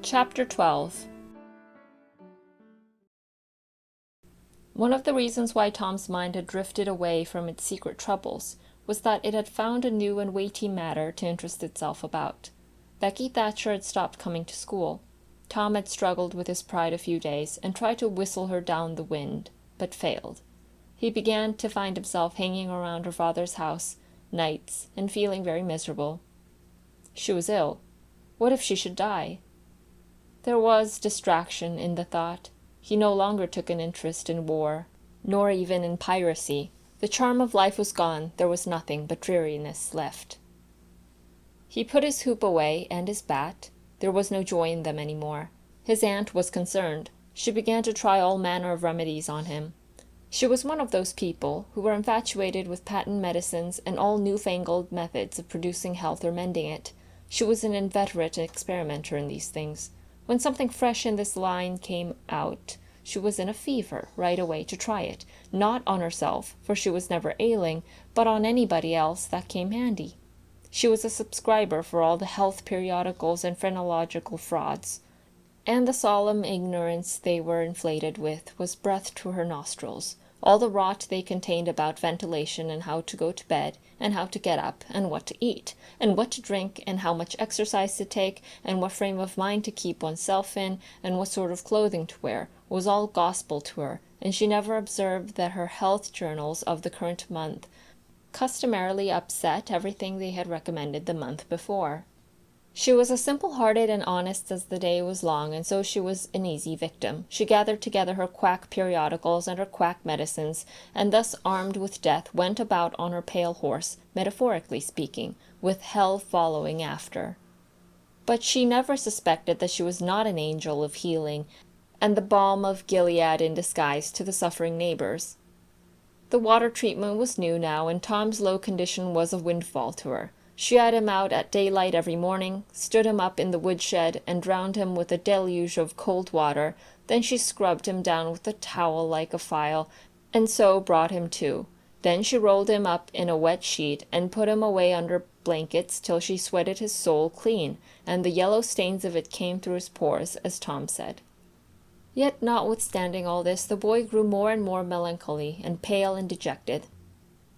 Chapter 12. One of the reasons why Tom's mind had drifted away from its secret troubles was that it had found a new and weighty matter to interest itself about. Becky Thatcher had stopped coming to school. Tom had struggled with his pride a few days and tried to whistle her down the wind, but failed. He began to find himself hanging around her father's house nights and feeling very miserable. She was ill. What if she should die? There was distraction in the thought. He no longer took an interest in war, nor even in piracy. The charm of life was gone. There was nothing but dreariness left. He put his hoop away and his bat. There was no joy in them any more. His aunt was concerned. She began to try all manner of remedies on him. She was one of those people who were infatuated with patent medicines and all newfangled methods of producing health or mending it. She was an inveterate experimenter in these things. When something fresh in this line came out, she was in a fever right away to try it, not on herself, for she was never ailing, but on anybody else that came handy. She was a subscriber for all the health periodicals and phrenological frauds, and the solemn ignorance they were inflated with was breath to her nostrils. All the rot they contained about ventilation and how to go to bed and how to get up and what to eat and what to drink and how much exercise to take and what frame of mind to keep oneself in and what sort of clothing to wear was all gospel to her, and she never observed that her health journals of the current month customarily upset everything they had recommended the month before. She was as simple-hearted and honest as the day was long, and so she was an easy victim. She gathered together her quack periodicals and her quack medicines, and thus armed with death went about on her pale horse, metaphorically speaking, with hell following after. But she never suspected that she was not an angel of healing, and the balm of Gilead in disguise to the suffering neighbors. The water treatment was new now, and Tom's low condition was a windfall to her. She had him out at daylight every morning, stood him up in the woodshed, and drowned him with a deluge of cold water. Then she scrubbed him down with a towel like a file, and so brought him to. Then she rolled him up in a wet sheet, and put him away under blankets till she sweated his soul clean, and the yellow stains of it came through his pores, as Tom said. Yet notwithstanding all this, the boy grew more and more melancholy, and pale and dejected.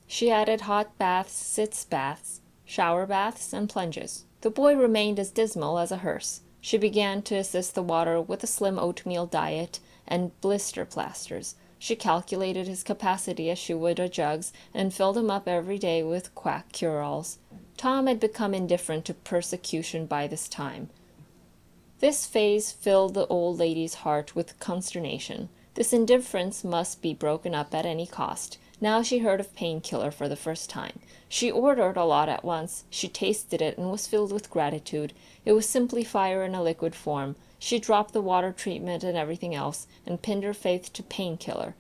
She added hot baths, sitz baths, shower baths, and plunges. The boy remained as dismal as a hearse. She began to assist the water with a slim oatmeal diet and blister plasters. She calculated his capacity as she would a jug's, and filled him up every day with quack cure-alls. Tom had become indifferent to persecution by this time. This phase filled the old lady's heart with consternation. This indifference must be broken up at any cost. Now she heard of painkiller for the first time. She ordered a lot at once. She tasted it and was filled with gratitude. It was simply fire in a liquid form. She dropped the water treatment and everything else, and pinned her faith to painkiller.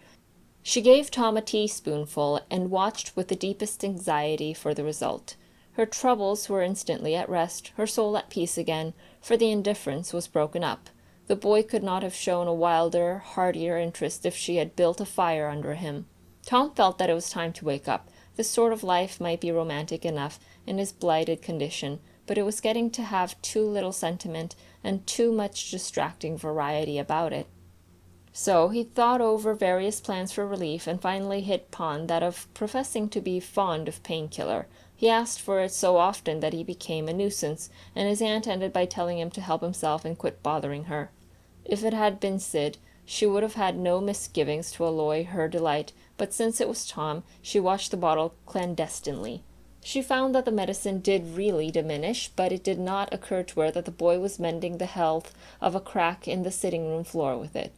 She gave Tom a teaspoonful, and watched with the deepest anxiety for the result. Her troubles were instantly at rest, her soul at peace again, for the indifference was broken up. The boy could not have shown a wilder, heartier interest if she had built a fire under him. Tom felt that it was time to wake up. This sort of life might be romantic enough in his blighted condition, but it was getting to have too little sentiment and too much distracting variety about it. So he thought over various plans for relief, and finally hit upon that of professing to be fond of painkiller. He asked for it so often that he became a nuisance, and his aunt ended by telling him to help himself and quit bothering her. If it had been Sid, she would have had no misgivings to alloy her delight, but since it was Tom, she watched the bottle clandestinely. She found that the medicine did really diminish, but it did not occur to her that the boy was mending the health of a crack in the sitting-room floor with it.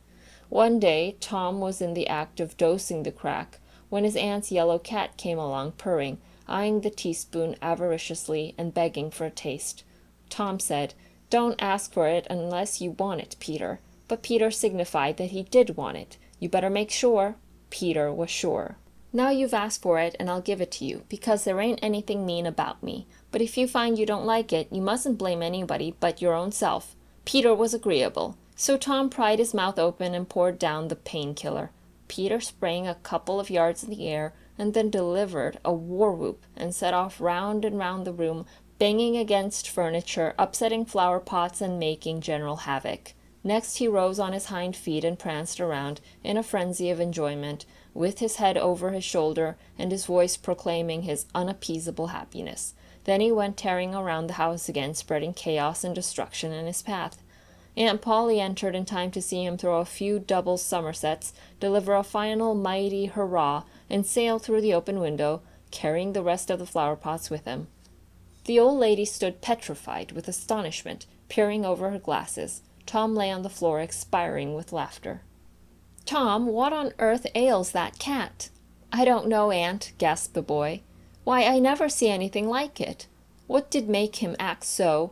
One day Tom was in the act of dosing the crack, when his aunt's yellow cat came along purring, eyeing the teaspoon avariciously and begging for a taste. Tom said, "Don't ask for it unless you want it, Peter." But Peter signified that he did want it. "You better make sure." Peter was sure. "Now you've asked for it, and I'll give it to you, because there ain't anything mean about me. But if you find you don't like it, you mustn't blame anybody but your own self." Peter was agreeable. So Tom pried his mouth open and poured down the painkiller. Peter sprang a couple of yards in the air, and then delivered a war-whoop and set off round and round the room, banging against furniture, upsetting flower pots, and making general havoc. Next he rose on his hind feet and pranced around in a frenzy of enjoyment, with his head over his shoulder and his voice proclaiming his unappeasable happiness. Then he went tearing around the house again, spreading chaos and destruction in his path. Aunt Polly entered in time to see him throw a few double somersets, deliver a final mighty hurrah, and sail through the open window, carrying the rest of the flower pots with him. The old lady stood petrified with astonishment, peering over her glasses. Tom lay on the floor, expiring with laughter. "Tom, what on earth ails that cat?" "I don't know, Aunt," gasped the boy. "Why, I never see anything like it. What did make him act so?"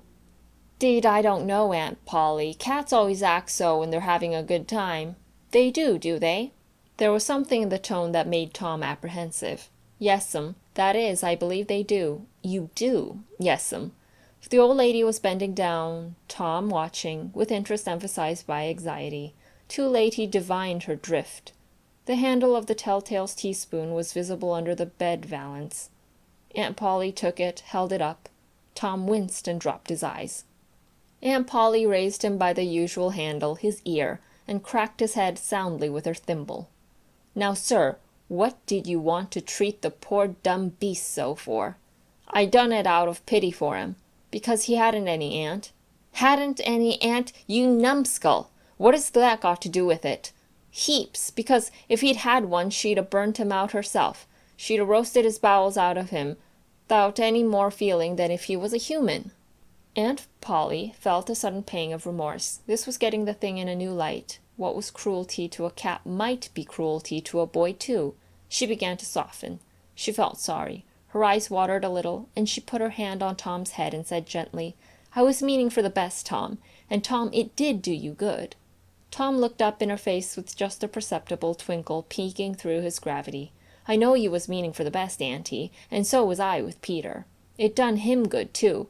"'Deed, I don't know, Aunt Polly. Cats always act so when they're having a good time." "They do they?" There was something in the tone that made Tom apprehensive. "Yes'm. That is, I believe they do." "You do?" "Yes'm." The old lady was bending down, Tom watching, with interest emphasized by anxiety. Too late he divined her drift. The handle of the telltale's teaspoon was visible under the bed valance. Aunt Polly took it, held it up. Tom winced and dropped his eyes. Aunt Polly raised him by the usual handle, his ear, and cracked his head soundly with her thimble. "Now, sir, what did you want to treat the poor dumb beast so for?" "I done it out of pity for him. Because he hadn't any, Aunt." "Hadn't any, Aunt, you numbskull! What has that got to do with it?" "Heaps, because if he'd had one she'd 'a burnt him out herself. She'd 'a roasted his bowels out of him, 'thout any more feeling than if he was a human." Aunt Polly felt a sudden pang of remorse. This was getting the thing in a new light. What was cruelty to a cat might be cruelty to a boy, too. She began to soften. She felt sorry. Her eyes watered a little, and she put her hand on Tom's head and said gently, "I was meaning for the best, Tom. And, Tom, it did do you good." Tom looked up in her face with just a perceptible twinkle peeking through his gravity. "I know you was meaning for the best, Auntie, and so was I with Peter. It done him good, too.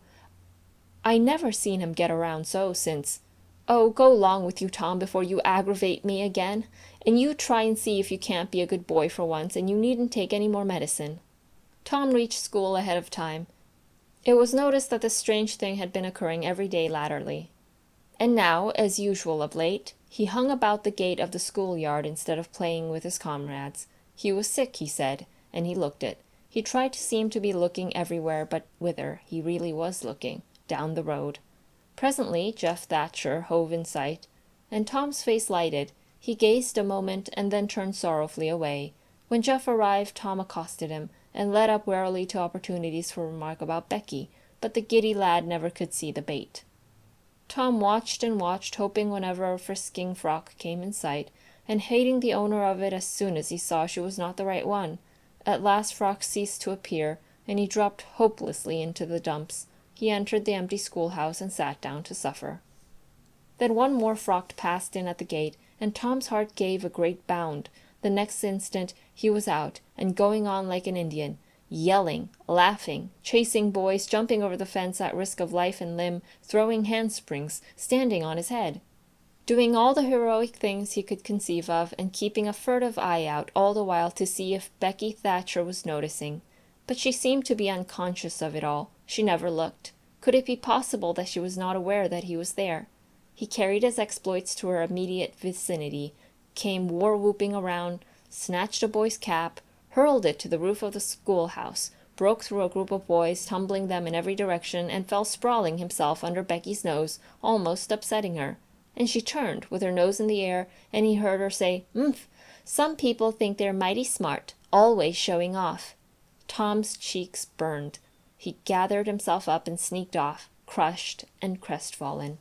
I never seen him get around so since— Oh, go 'long with you, Tom, before you aggravate me again. And you try and see if you can't be a good boy for once, and you needn't take any more medicine." Tom reached school ahead of time. It was noticed that this strange thing had been occurring every day latterly. And now, as usual of late, he hung about the gate of the schoolyard instead of playing with his comrades. He was sick, he said, and he looked it. He tried to seem to be looking everywhere, but whither he really was looking, down the road. Presently Jeff Thatcher hove in sight, and Tom's face lighted. He gazed a moment and then turned sorrowfully away. When Jeff arrived, Tom accosted him, and led up warily to opportunities for remark about Becky, but the giddy lad never could see the bait. Tom watched and watched, hoping whenever a frisking frock came in sight, and hating the owner of it as soon as he saw she was not the right one. At last Frock ceased to appear, and he dropped hopelessly into the dumps. He entered the empty schoolhouse and sat down to suffer. Then one more Frock passed in at the gate, and Tom's heart gave a great bound. The next instant he was out, and going on like an Indian, yelling, laughing, chasing boys, jumping over the fence at risk of life and limb, throwing handsprings, standing on his head, doing all the heroic things he could conceive of, and keeping a furtive eye out all the while to see if Becky Thatcher was noticing. But she seemed to be unconscious of it all. She never looked. Could it be possible that she was not aware that he was there? He carried his exploits to her immediate vicinity, came war-whooping around, snatched a boy's cap, hurled it to the roof of the schoolhouse, broke through a group of boys, tumbling them in every direction, and fell sprawling himself under Becky's nose, almost upsetting her. And she turned, with her nose in the air, and he heard her say, "Umph! Some people think they're mighty smart, always showing off." Tom's cheeks burned. He gathered himself up and sneaked off, crushed and crestfallen.